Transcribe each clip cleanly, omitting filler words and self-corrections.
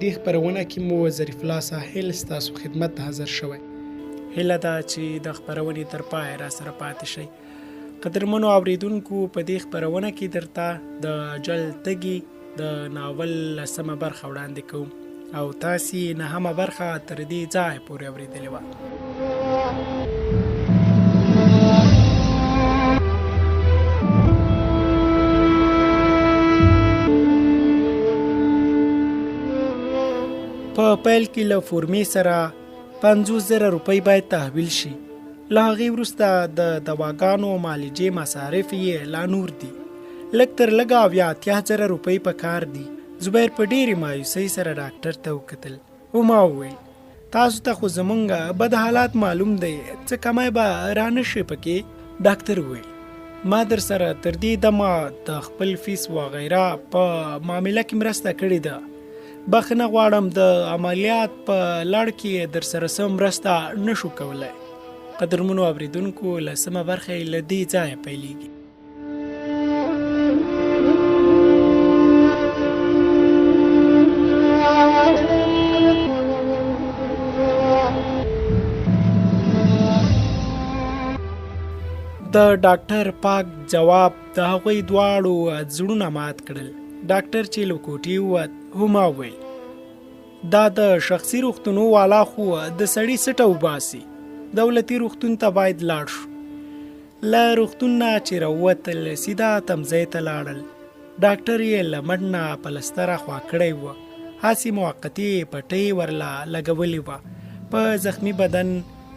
دې خپرونه کې مو ظریف ساحیل ستاسو خدمت ته حاضر شوی. هیله ده چې د خپرونې تر پای را سره پاتې شئ. قدرمنو اورېدونکو، په دې خپرونه کې درته د اجل تږي د ناول 10مه برخه وړاندې کوم او تاسې 9مه برخه تر دې ځایه پورې اورېدلې وه. په پیل کې له فورمې سره 50,000 روپۍ باید تحویل شي. له هغې وروسته د دواګانو معالجې مصارف یې لا نور دي. لږ تر لږه 80,000 روپۍ په کار دي. زبیر په ډېرې مایوسۍ سره ډاکټر ته وکتل او ما وویل تاسو ته خو زمونږ بد حالات معلوم دی، څه کمی به رانه شي پکې. ډاکټر وویل ما در سره تر دې دمه د خپل فیس وغیره په معامله کې مرسته کړې ده. بخښنه غواړم د عملیات په لړ کې در سره څه مرسته نشو کولی. قدرمنو اورېدونکو، 10مه برخه یې له دې ځایه پیلېږي. د ډاکټر پاک جواب د هغوی دواړو زړونه مات کړل. ډاکټر چې له کوټې ووت هما وویل دا د شخصي روغتونو والا خو د سړي سټه وباسي، دولتي روغتون ته باید لاړ شو. له روغتون نه چې راووتل سیده تمځای ته لاړل. ډاکټر یې له مټ نه پلستره خوا کړی وه، هسې موقتي پټۍ ورله لګولې وه. په زخمي بدن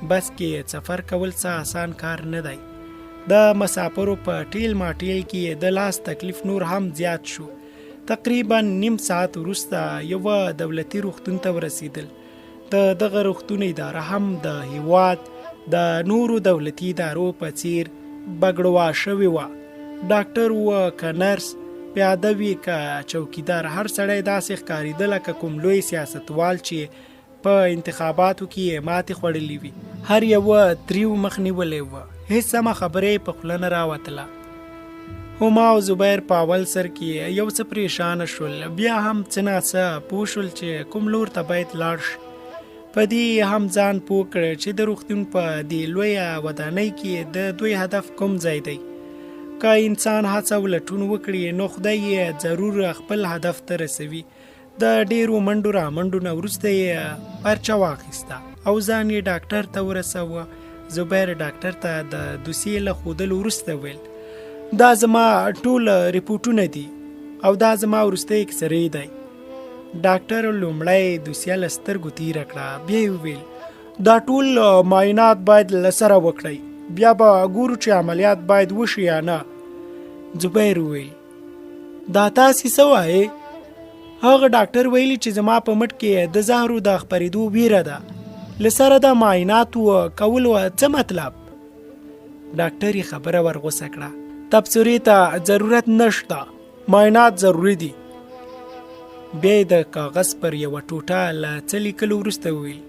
بس کې سفر کول څه آسان کار نه دی. د مسافرو په ټیل ماټیل کې د لاس تکلیف نور هم زیات شو. تقریبا نیم ساعت وروسته یوه دولتي روغتون ته ورسېدل. د دغه روغتون اداره هم د هیواد د نورو دولتي ادارو په څیر بګړوا شوې وه. ډاکټر و که نرس، پیاده وي که چوکیدار، هر سړی داسې ښکارېده لکه کوم لوی سیاستوال چې په انتخاباتو کې یې ماتې خوړلې وي. هر یوه تریو مخ نیولی وه، هېڅ سمه خبره یې په خوله نه راوتله. هما او زبیر په اول سر کې یو څه پریشانه شول، بیا هم څه ناڅه پوه شول چې کوم لور ته باید لاړ شي. په دې هم ځان پوه کړ چې د روغتون په دې لویه ودانۍ کې د دوی هدف کوم ځای دی. که انسان هڅه ولټون وکړي نو خدای یې ضرور خپل هدف ته رسوي. د ډېرو منډو رامنډو نه وروسته یې پرچه واخیسته او ځان یې ډاکټر ته ورسوه. زبیر ډاکټر ته د دوسیې له ښودلو وروسته ویل دا زما ټول ریپورټونه دي او دا زما وروستی اکسرې دی. ډاکټر لومړی دوسیه له سترګو تېره کړه، بیا یې وویل دا ټول معاینات باید له سره وکړئ، بیا به ګورو چې عملیات باید وشي یا نه. زبیر وویل دا تاسې څه وایې؟ هغه ډاکټر ویلي چې زما په مټ کې د زهرو د خپرېدو ویره ده، لسره د معایناتو کولو څه مطلب؟ ډاکټر یې خبره ورغوسه کړه، تبصرې ته ضرورت نشته، معاینات ضروري دي. بیا یې د کاغذ پر یوه ټوټه له څه لیکلو وروسته وویل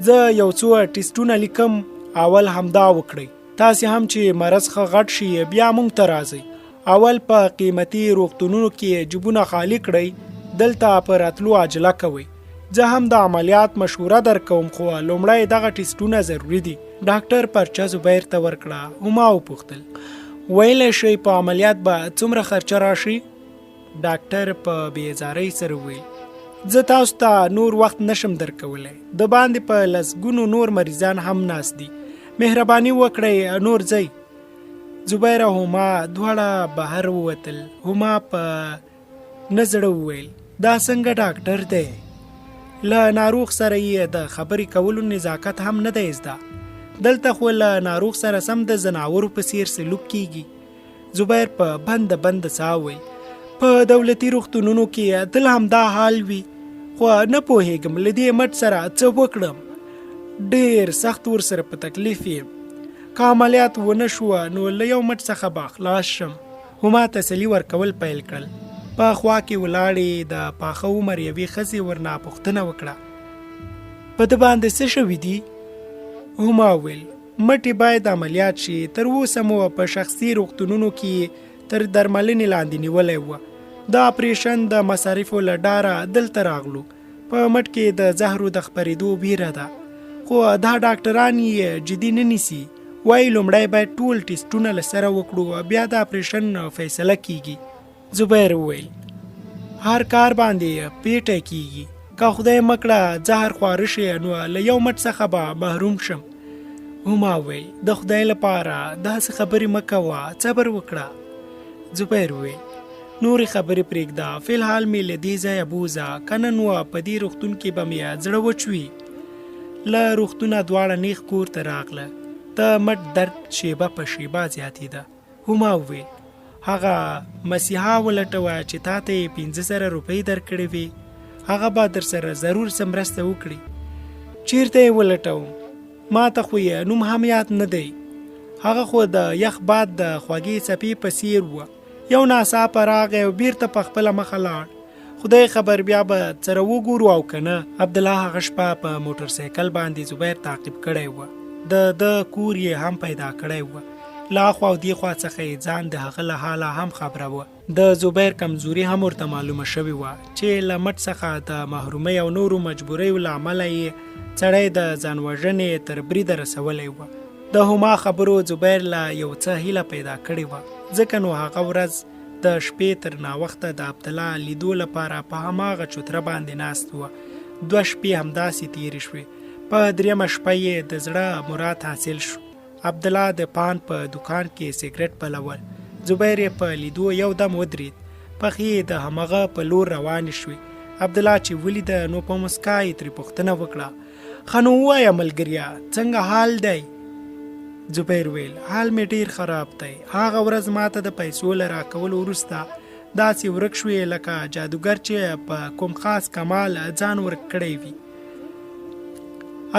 زه یو څو ټیسټونه لیکم، اول همدا وکړئ. تاسې هم چې مرض ښه غټ شي بیا موږ ته راځئ. اول په قیمتي روغتونونو کې جیبونه خالي کړئ، دلته په راتلو عجله کوئ. زه هم د عملیات مشوره در کوم، خو لومړی دغه ټیسټونه ضروري دي. ډاکټر پرچه زبیر ته ورکړه. هما وپوښتل ویلی شئ په عملیات به څومره خرچه راشي؟ ډاکټر په بېزارۍ سره وویل زه تاسو ته نور وخت نشم درکولی، د باندې په لسګونو نور مریضان هم ناست دي، مهرباني وکړئ نور ځئ. زبیر او هما دواړه بهر ووتل. هما په نه زړه وویل دا څنګه ډاکټر دی؟ له ناروغ سره یې د خبرې کولو نزاکت هم نه دی زده. دلته خو له ناروغ سره سم د ځناورو په څیر سلوک کیږي. زبیر په بند ساه وویل په دولتي روغتونونو کې تل همدا حال وي، خو نه پوهېږم له دې مټ سره څه وکړم. ډېر سخت ورسره په تکلیف یم، که عملیات ونه شوه نو له یو مټ څخه به خلاص شم. هما تسلي ورکول پیل کړل. په خوا کې ولاړې د پاخه عمر یوې ښځې ورنه پوښتنه وکړه په ده باندې څه شوي دي؟ هما وویل مټې باید عملیات شي. تر اوسه مو په شخصي روغتونونو کې تر درملنې لاندې نیولی وه. د اپریشن د مصارفو له ډاره دلته راغلو. په مټ کې د زهرو د خپرېدو بیره ده، خو دا ډاکټران یې جدي نه نیسي. وایي لومړی باید ټول ټیسټونه له سره وکړو، بیا د اپریشن فیصله کیږي. زبیر وویل هر کار باندې پیټه کیږي، که خدای مکړه زهر خواره شي نو له یو مټ څخه به محروم شم. هما وویل د خدای لپاره داسې خبرې مه کوه، صبر وکړه. زبیر وویل نورې خبرې پرېږده، فی الحال مې له دې ځایه بوځه، که نه نو په دې روغتون کې به مې زړه وچوي. له روغتونه دواړه نیغ کور ته راغله. د مټ درد شیبه په شیبه زیاتېده. هما وویل هغه مسیحا ولټوه چې تا ته یې 500 روپۍ درکړې وي، هغه به در سره ضرور څه مرسته وکړي. چیرته یې ولټوم؟ ما ته خو یې نوم هم یاد نه دی. هغه خو د یخ باد د خوږې څپې په څیر وه. یو ناڅاپه راغی او بیرته په خپله مخه لاړ. خدای خبر بیا به سره وګورو او که نه. عبدالله هغه شپه په موټر سایکل باندې زبیر تعقیب کړی وه. د کور یې هم پیدا کړی وه. له اخوا او دې خوا څخه یې ځان د هغه له حاله هم خبره وه. د زبیر کمزوري هم ورته معلومه شوې وه چې له مټ څخه د محرومۍ او نورو مجبوریو له امله یې سړی د ځان وژنې تر بریده رسولی وه. د هما خبرو زبیر له یو څه هیله پیدا کړې وه، ځکه نو هغه ورځ د شپې تر ناوخته د عبدالله لیدو لپاره په هماغه چوتره باندې ناست وه. 2 شپې همداسې تېرې شوې. په 3مه شپه یې د زړه مراد حاصل شو. عبدالله د پان په دکان کې سیګرټ بلول. زبیر یې په لیدو یو دم ودرید. پښې د همغه په لور روانې شوې. عبدالله چې ولیده نو په مسکا یې ترې پوښتنه وکړه ښه نو ووایه ملګريه څنګه حال دی؟ زبیر ویل حال مې ډیر خراب دی. هغه ورځ ماته د پیسو له راکولو وروسته داسې ورک شوې لکه جادوګر چې په کوم خاص کمال ځان ورک کړی وي.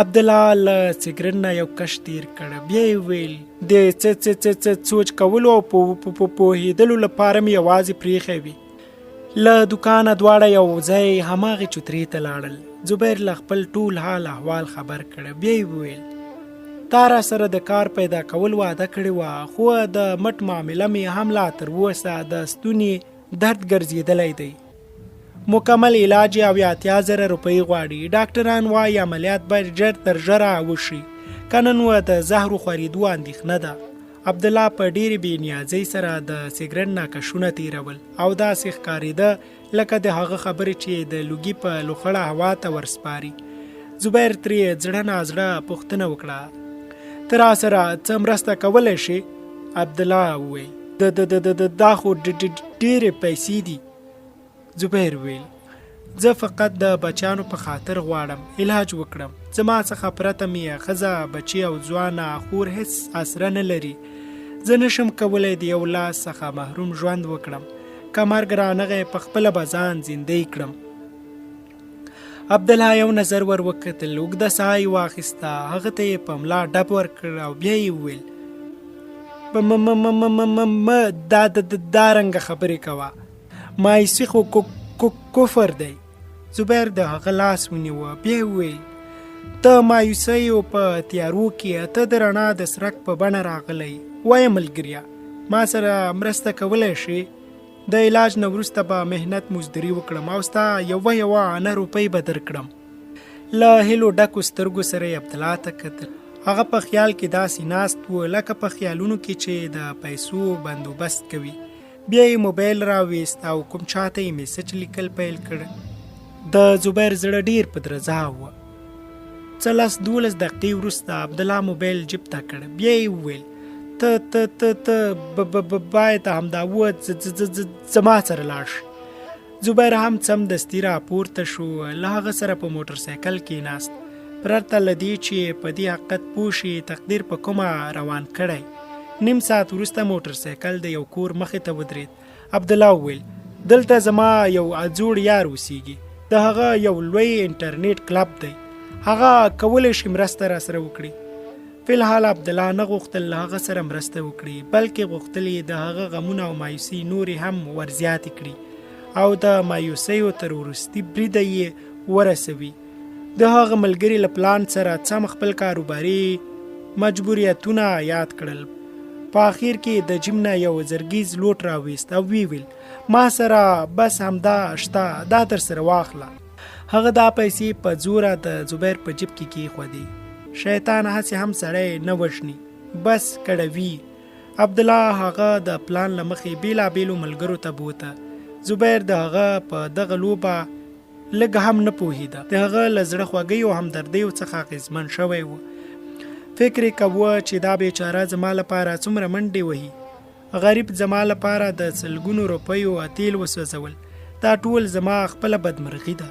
عبدالله له سیګرټ نه یو کش تیر کړ. بیا یې ویل د څه سوچ کولو او پوهېدلو لپاره مې یوازې پرېښی وي. له دوکانه دواړه یو ځای هماغې چوترې ته لاړل. زبیر له خپل ټول حال احوال خبر کړ. بیا یې وویل تا را سره د کار پیدا کول وعده کړې وه، خو د مټ معامله مې هم لا تر اوسه د ستوني درد ګرځېدلی دی. مکمل علاج او 80,000 روپۍ غواړي. ډاکټران وایي عملیات باید ژر تر ژره وشي، که نه نو د زهرو خورېدو اندېښنه ده. عبدالله په ډېرې بېنیازۍ سره د سیګرټ نه کشونه تېرول او داسې ښکارېده لکه د هغه خبرې چې د لوګي په لوخړه هوا ته ورسپاري. زبیر ترې زړه نازړه پوښتنه وکړه ته را سره څه مرسته کولی شي؟ عبدالله وویل دا خو ډېرې پیسې دي. زبیر ویل زه فقط د بچیانو په خاطر غواړم علاج وکړم. زما څخه پرته مې ښځه بچی او ځوانه خور هیڅ اسره نه لري. زه نشم کولی د یو لاس څخه محروم ژوند وکړم. که مرګ رانغی په خپله به ځان زندۍ کړم. عبدالله یو نظر ور وکتل، اوږده ساه یې واخیسته، هغه ته یې په ملا ډب ورکړ او بیا یې وویل دا رنګه خبرې کوه، مایوسي خو کفر دی. زبیر د هغه لاس ونیوه. بیا یې وویل ته مایوسیو په تیارو کې ته د رڼا د څرک په بڼه راغلی. وایه ملګریه ما سره مرسته کولی شي؟ د علاج نه وروسته به محنت مزدوري وکړم او ستا یوه انه روپۍ به درکړم. له هیلو ډکو سترګو سره یې عبدالله ته کتل. هغه په خیال کې داسې ناست و لکه په خیالونو کې چې د پیسو بندوبست کوي. بیا یې موبایل راویست او کوم چاته یې میسج لیکل پیل کړ. د زبیر زړه ډیر په درزا و. 12 دقیقې وروسته عبدالله موبایل جیب ته کړ. بیا یې وویل ته باید همدا زما سره لاړ شي. زبیر هم سمدستي راپورته شو. له هغه سره په موټر سایکل کېناست. پرته له دې چې په دې حقیقت پوه شي تقدیر په کومه روان کړی. 1.5 ساعت وروسته موټر سایکل د یو کور مخې ته ودرېد. عبدالله وویل دلته زما یو اځوړ یار اوسیږي. د هغه یو لوی انټرنیټ کلب دی. هغه کولی شي مرسته را سره وکړي. فی الحال عبدالله نه غوښتل له هغه سره مرسته وکړي، بلکې غوښتل یې د هغه غمونه او مایوسي نورې هم ورزیاتې کړي او د مایوسیو تر وروستي بریده یې ورسوي. د هغه ملګري له پلان سره سم خپل کاروباري مجبوریتونه یاد کړل. په اخر کې د جیم نه یو زرګیز لوټ راویست او ویل ما سره بس همدا شته، دا در سره واخله. هغه دا پیسې په زوره د زبیر په جیب کې کېښودې. شیطان هسې هم سړی نه وژني، بس کړوي. عبدالله هغه د پلان له مخې بېلابېلو ملګرو ته بوته. زبیر د هغه په دغه لوبه لږ هم نه پوهېده. د هغه له زړه خوږۍ او همدردیو څخه اغېزمن شوی و. فکر یې کوه چې دا بیچاره زما لپاره څومره منډې وهي. غریب زما لپاره د سلګونو روپیو تیل وسوځول. دا ټول زما خپله بدمرغي ده.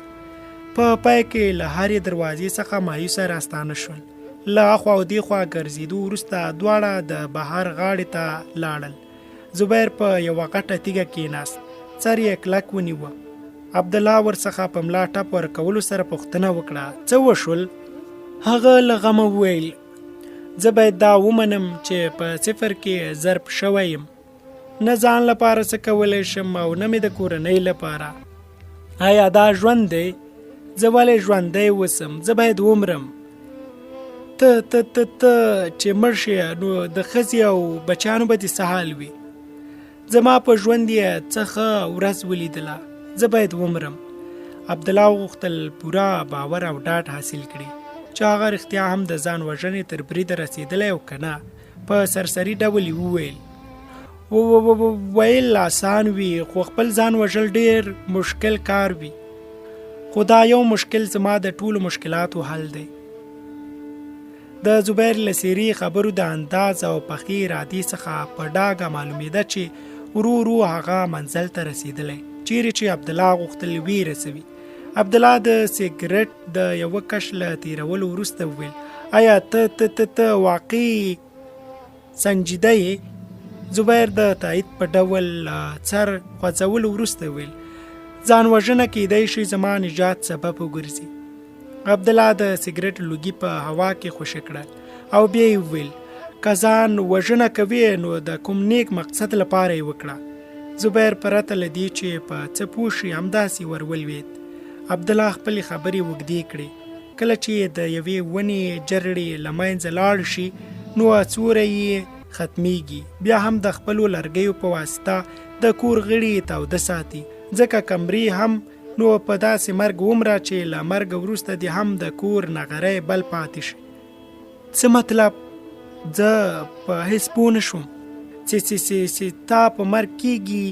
په پای کې له هرې دروازې څخه مایوسه راستانه شول. له اخوا او دېخوا ګرځېدو وروسته دواړه د بهر غاړې ته لاړل. زبیر په یوه غټه تیږه کېناست. سر یې کلک ونیوه. عبدالله ورڅخه په ملا ټپ ورکولو سره پوښتنه وکړه، څه وشول؟ هغه له غمه وویل، زه باید دا ومنم چې په صفر کې ضرب شوی یم. نه ځان لپاره څه کولی شم او نه مې د کورنۍ لپاره. آیا دا ژوند دی؟ زه ولې ژوندی اوسم؟ زه باید ومرم. ته چې مړ شې نو د ښځې او بچیانو به دې څه حال وي؟ زما په ژوند یې څه ښه ورځ ولیدله. زه باید ومرم. عبدالله غوښتل پوره باور او ډاډ حاصل کړي چې هغه رښتیا هم د ځان وژنې تر بریده رسېدلی او که نه. په سرسري ډول یې وویل، ویل آسان وي خو خپل ځان وژل ډېر مشکل کار وي. خو دا یو مشکل زما د ټولو مشکلاتو حل دی. د زبیر له سیري خبرو د انداز او پخې ارادې څخه په ډاګه معلومېده چې ورو ورو هغه منزل ته رسېدلی چیرې چې عبدالله غوښتل ویې رسوي. عبدالله د سګرټ د یوه کش له تېرولو وروسته وویل، آیا ته واقعي سنجیده یې؟ زبیر د تایید په ډول سر خوځولو وروسته وویل، ځان وژنه کیدای شي زما نجات سبب وګرځي. عبدالله د سګرټ لوګي په هوا کې خوشې کړل او بیا یې وویل، که ځان وژنه کوي نو د کوم نیک مقصد لپاره یې وکړه. زبیر پرته له دې چې په څه پوه شي همداسې ور ولوېد. عبدالله خپلې خبرې اوږدې کړې. کله چې د یوې ونې جرړې له منځه لاړ شي نو سوری یې ختمیږي. بیا هم د خپلو لرګیو په واسطه د کور غړي تاوده ساتي، ځکه کمرې هم نو په داسې مرګ ومره چې له مرګ وروسته دې هم د کور نغری بل پاتې شي. څه مطلب؟ زه په هیڅ پوه نه شوم. چې تا په مرګ کېږي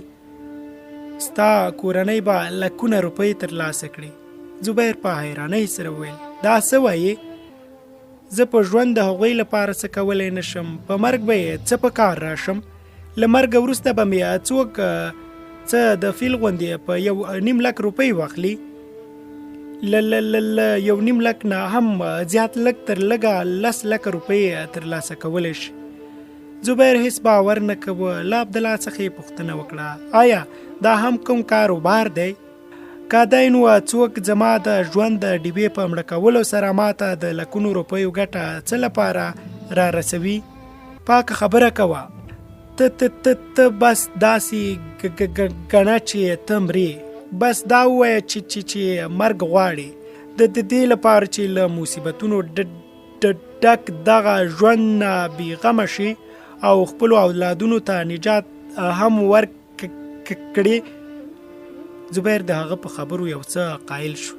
ستا کورنۍ به لکونه روپۍ ترلاسه کړي. زبیر په حیرانۍ سره وویل، دا څه وایې؟ زه په ژوند د هغوی لپاره څه کولی نه شم، په مرګ به یې څه په کار راشم؟ له مرګ وروسته به مې څوک څه د فیل غوندې په 1.5 لک روپۍ واخلي؟ له 1.5 لک نه هم زیات لږ تر لږه 10 لک روپۍ ترلاسه کولی شي. زبیر هیڅ باور نه کوه. له عبدالله څخه یې پوښتنه وکړه، آیا دا هم کوم کاروبار دی؟ که دی نو څوک زما د ژوند د ډیبې په مړه کولو سره ماته د لکونو روپیو ګټه څه لپاره را رسوي؟ پاکه خبره کوه. ته بس داسې ګڼه چې ته مرې. بس دا ووایه چې مرګ غواړې د دې لپاره چې له مصیبتونو ډک دغه ژوند نه بېغمه شي او خپلو اولادونو ته نجات هم ورکړي. زبیر د هغه په خبرو یو څه قایل شو.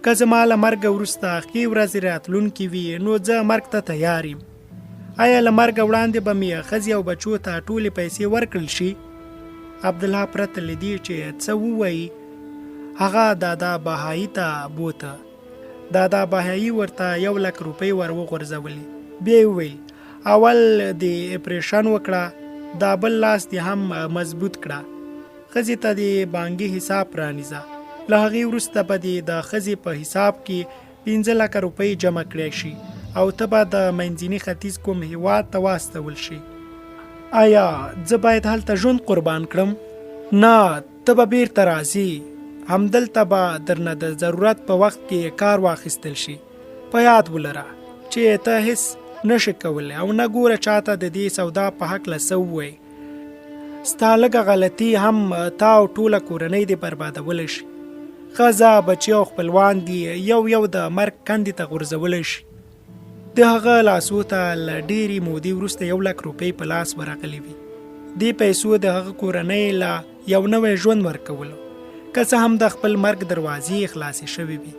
که زما له مرګ وروسته ښې ورځې راتلونکې وي نو زه مرګ ته تیار یم. آیا له مرګ وړاندې به مې ښځې او بچو ته ټولې پیسې ورکړل شي؟ عبدالله پرته له دې چې څه ووایي هغه دادا بهایي ته بوته. دادا بهایي ورته 1 لک روپۍ ور وغورځولې. بیا یې وویل، اول دې اپریشن وکړه، دا بل لاس دې هم مضبوط کړه. ښځې ته دې بانکي حساب پرانیزه. له هغې وروسته به دې د ښځې په حساب کې 15 لکه روپۍ جمع کړی شي او ته به د منځني ختیځ کوم هیواد ته واستول شي. آیا زه باید هلته ژوند قربان کړم؟ نه، ته به بیرته راځې. همدلته به درنه د ضرورت په وخت کې کار واخیستل شي. په یاد ولره چې ته هیڅ نشې کولی او نه ګوره چاته د دې سودا په هکله څه ووایي. ستا لږه غلطي هم تا او ټوله کورنۍ دې بربادولی شي. ښځه، بچي او خپلوان دې یو د مرګ کندې ته غورځولی شي. د هغه لاسو ته له ډېرې مودې وروسته 1 لک روپۍ په لاس ورغلې وي. دې پیسو د هغه کورنۍ له یو نوی ژوند ورکولو. که څه هم د خپل مرګ دروازې خلاصې شوې وي.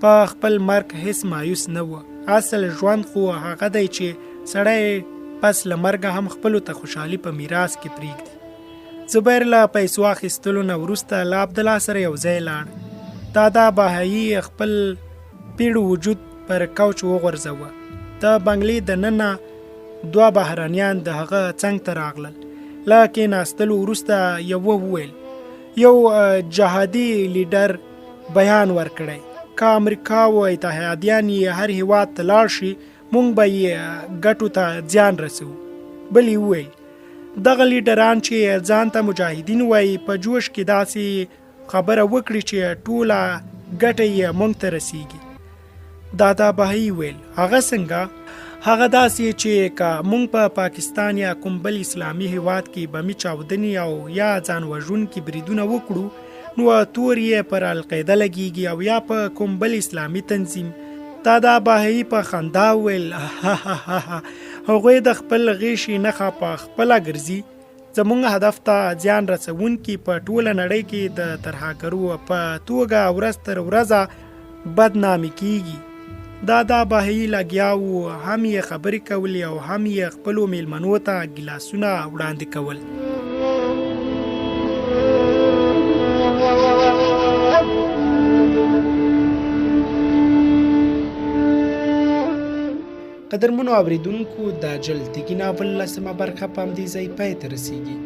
په خپل مرګ هیڅ مایوس نه و. اصل ژوند خو هغه دی چې سړی پس له مرګه هم خپلو ته خوشحالي په میراث کې پرېږدي. زبیر له پیسو اخیستلو نه وروسته له عبدالله سره یو ځای لاړ. دادا بهایی خپل پیړ وجود پر کوچ وغورځوه. د بنګلې د ننه 2 بهرانیان د هغه څنګ ته راغلل. له کېناستلو وروسته یوه وویل یو جهادي لیډر بیان ورکړی که امریکا او اتحادیان یې هر هیواد ته لاړ شي موږ به یې ګټو ته زیان رسوو. بل یې وویل دغه لیډران چې ځان ته مجاهدین وایي په جوش کې داسې خبره وکړي چې ټوله ګټه یې موږ ته رسیږي. دادا بهایی ویل هغه څنګه؟ هغه داسې چې که موږ په پاکستان یا کوم بل اسلامي هیواد کې بمي چاودنې او یا ځان وژونکي بریدونه وکړو نو تور یې پر القاعده لګیږي او یا په کوم بل اسلامي تنظیم. دادا بهایی په خندا ویل هغوی د خپل غیشي نښه په خپله ګرځي. زموږ هدف ته زیان رسونکي په ټوله نړۍ کې د ترهګرو په توګه ورځ تر ورځه بدنامي کیږي. دادا بهایی لګیا و، هم یې خبرې کولې او هم یې خپلو میلمنو ته ګیلاسونه وړاندې کول. قدرمنو اورېدونکو د اجل تږي ناول 10مه برخه په همدې ځای پای ته رسیږي.